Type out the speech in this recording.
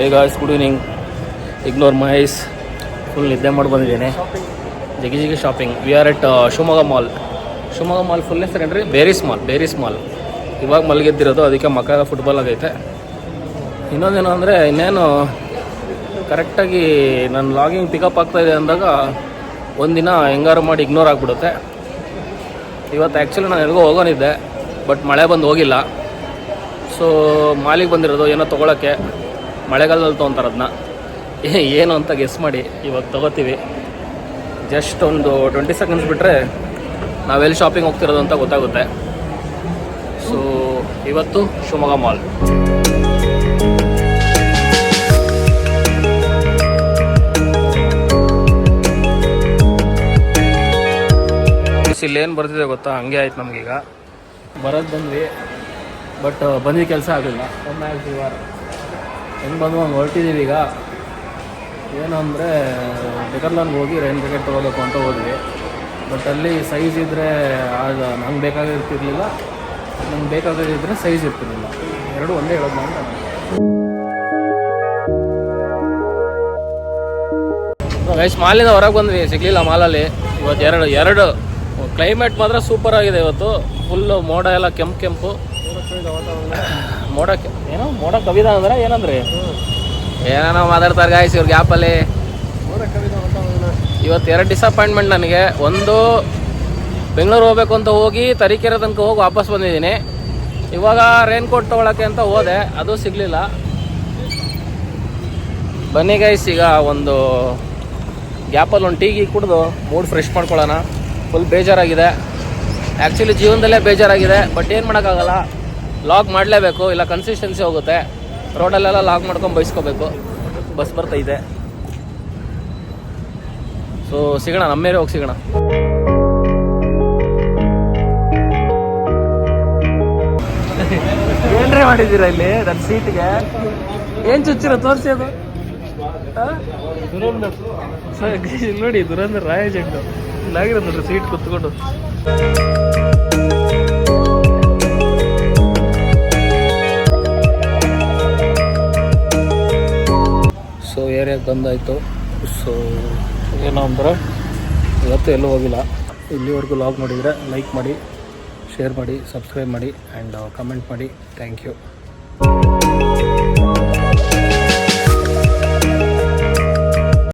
ಈಗ good evening. Ignore ಮೈಸ್ full ನಿದ್ದೆ ಮಾಡಿ ಬಂದಿದ್ದೇನೆ. ಜಿಗಿ shopping. We are at Shivamogga mall. Shivamogga mall full ಹೆಸರೇನ್ರಿ? ಬೇರೀಸ್ ಮಾಲ್. ಇವಾಗ ಮಲಗಿದ್ದಿರೋದು, ಅದಕ್ಕೆ ಮಕ್ಕ ಫುಟ್ಬಾಲ್ ಆಗೈತೆ. ಇನ್ನೊಂದೇನು ಅಂದರೆ, ಇನ್ನೇನು ಕರೆಕ್ಟಾಗಿ ನನ್ನ ಲಾಗಿಂಗ್ ಪಿಕಪ್ ಆಗ್ತಾಯಿದೆ ಅಂದಾಗ ಒಂದಿನ ಹೆಂಗಾರು ಮಾಡಿ ಇಗ್ನೋರ್ ಆಗಿಬಿಡುತ್ತೆ. ಇವತ್ತು ಆ್ಯಕ್ಚುಲಿ ನಾನು ಎಲ್ಲಿಗೋ ಹೋಗೋನಿದ್ದೆ, ಬಟ್ ಮಳೆ ಬಂದು ಹೋಗಿಲ್ಲ. ಸೊ ಮಾಲಿಗೆ ಬಂದಿರೋದು ಏನೋ ತೊಗೊಳಕ್ಕೆ. ಮಳೆಗಾಲದಲ್ಲಿ ತೊಗೊತಾರೆ ಅದನ್ನ. ಏನು ಅಂತ ಗೆಸ್ ಮಾಡಿ ಇವಾಗ ತೊಗೋತೀವಿ. ಜಸ್ಟ್ ಒಂದು 20 ಸೆಕೆಂಡ್ಸ್ ಬಿಟ್ಟರೆ ನಾವೆಲ್ಲಿ ಶಾಪಿಂಗ್ ಹೋಗ್ತಿರೋದು ಅಂತ ಗೊತ್ತಾಗುತ್ತೆ. ಸೊ ಇವತ್ತು ಶಿವಮೊಗ್ಗ ಮಾಲ್. ಇಲ್ಲೇನು ಬರ್ತಿದೆ ಗೊತ್ತಾ, ಹಂಗೆ ಆಯ್ತು ನಮಗೀಗ. ಬರೋದು ಬಂದ್ವಿ, ಬಟ್ ಬಂದಿದ್ದ ಕೆಲಸ ಆಗಲಿಲ್ಲ. ಒಮ್ಮೆ ಆಗ್ತೀವಿ ವಾರ ಹೆಂಗೆ ಬಂದು ಹಂಗೆ ಹೊರಟಿದ್ದೀವಿ. ಈಗ ಏನು ಅಂದರೆ, ಡೆಕರ್ಲಾನ್ಗೆ ಹೋಗಿ ರೈನ್ ಜಾಕೆಟ್ ತೊಗೋಬೇಕು ಅಂತ ಹೋದ್ವಿ. ಬಟ್ ಅಲ್ಲಿ ಸೈಜ್ ಇದ್ದರೆ ಅದು ನಂಗೆ ಬೇಕಾಗಿರ್ತಿರ್ಲಿಲ್ಲ, ನಂಗೆ ಬೇಕಾಗಿದ್ದರೆ ಸೈಜ್ ಇರ್ತಿರ್ಲಿಲ್ಲ. ಎರಡು ಒಂದೇ ಹೇಳೋದು ಅಂತ ಗೈಸ್. ಮಾಲಿಂದ ಹೊರಗೆ ಬಂದ್ವಿ, ಸಿಗಲಿಲ್ಲ ಮಾಲಲ್ಲಿ. ಇವತ್ತು ಎರಡು ಕ್ಲೈಮೇಟ್ ಮಾತ್ರ ಸೂಪರ್ ಆಗಿದೆ ಇವತ್ತು. ಫುಲ್ಲು ಮೋಡ ಎಲ್ಲ ಕೆಂಪು ಮೋಡ ಕವಿದ ಅಂದ್ರೆ ಏನಂದ್ರೆ ಏನೋ ಮಾತಾಡ್ತಾರೆ ಗಾಯ್ಸ್ ಇವ್ರ ಗ್ಯಾಪಲ್ಲಿ. ಇವತ್ತು 2 ಡಿಸಪಾಯಿಂಟ್ಮೆಂಟ್ ನನಗೆ. ಒಂದು, ಬೆಂಗಳೂರು ಹೋಗ್ಬೇಕು ಅಂತ ಹೋಗಿ ತರೀಕೆರೆ ತನಕ ಹೋಗಿ ವಾಪಸ್ ಬಂದಿದ್ದೀನಿ. ಇವಾಗ ರೈನ್ ಕೋಟ್ ತೊಗೊಳಕ್ಕೆ ಅಂತ ಹೋದೆ, ಅದು ಸಿಗಲಿಲ್ಲ. ಬನ್ನಿ ಗೈಸ್, ಈಗ ಒಂದು ಗ್ಯಾಪಲ್ಲಿ ಒಂದು ಟೀ ಕುಡಿದು ಮೂಡ್ ಫ್ರೆಶ್ ಮಾಡ್ಕೊಳ್ಳೋಣ. ಫುಲ್ ಬೇಜಾರಾಗಿದೆ ಆ್ಯಕ್ಚುಲಿ, ಜೀವನದಲ್ಲೇ ಬೇಜಾರಾಗಿದೆ. ಬಟ್ ಏನು ಮಾಡೋಕ್ಕಾಗಲ್ಲ, ಲಾಗ್ ಮಾಡಲೇಬೇಕು, ಇಲ್ಲ ಕನ್ಸಿಸ್ಟೆನ್ಸಿ ಹೋಗುತ್ತೆ. ರೋಡಲ್ಲೆಲ್ಲ ಲಾಗ್ ಮಾಡ್ಕೊಂಡು ಬಯಸ್ಕೋಬೇಕು. ಬಸ್ ಬರ್ತೈತೆ. ಸೊ ಸಿಗೋಣ, ನಮ್ಮೇಲೆ ಹೋಗಿ ಸಿಗೋಣ. ಏನ್ರೇ ಮಾಡಿದ್ದೀರಾ ಇಲ್ಲಿ ನನ್ನ ಸೀಟ್ಗೆ? ಏನು ಚುಚ್ಚಿರೋ ತೋರಿಸಿ ಅದು. ನೋಡಿ, ದುರಂಧರ್ ರಾಯಜೆಂಡು ಇಲ್ಲಾಗಿರೋದು ನೋಡ್ರಿ ಸೀಟ್ ಕುತ್ಕೊಂಡು. ಸೊ ಏರಿಯಾಗೆ ಬಂದಾಯಿತು. ಸೊ ಏನೋ ಅಂದ್ರೆ ಇವತ್ತು ಎಲ್ಲೂ ಹೋಗಿಲ್ಲ. ಇಲ್ಲಿವರೆಗೂ ಲಾಗ್ ನೋಡಿದರೆ ಲೈಕ್ ಮಾಡಿ, ಶೇರ್ ಮಾಡಿ, ಸಬ್ಸ್ಕ್ರೈಬ್ ಮಾಡಿ ಆ್ಯಂಡ್ ಕಮೆಂಟ್ ಮಾಡಿ. Thank you.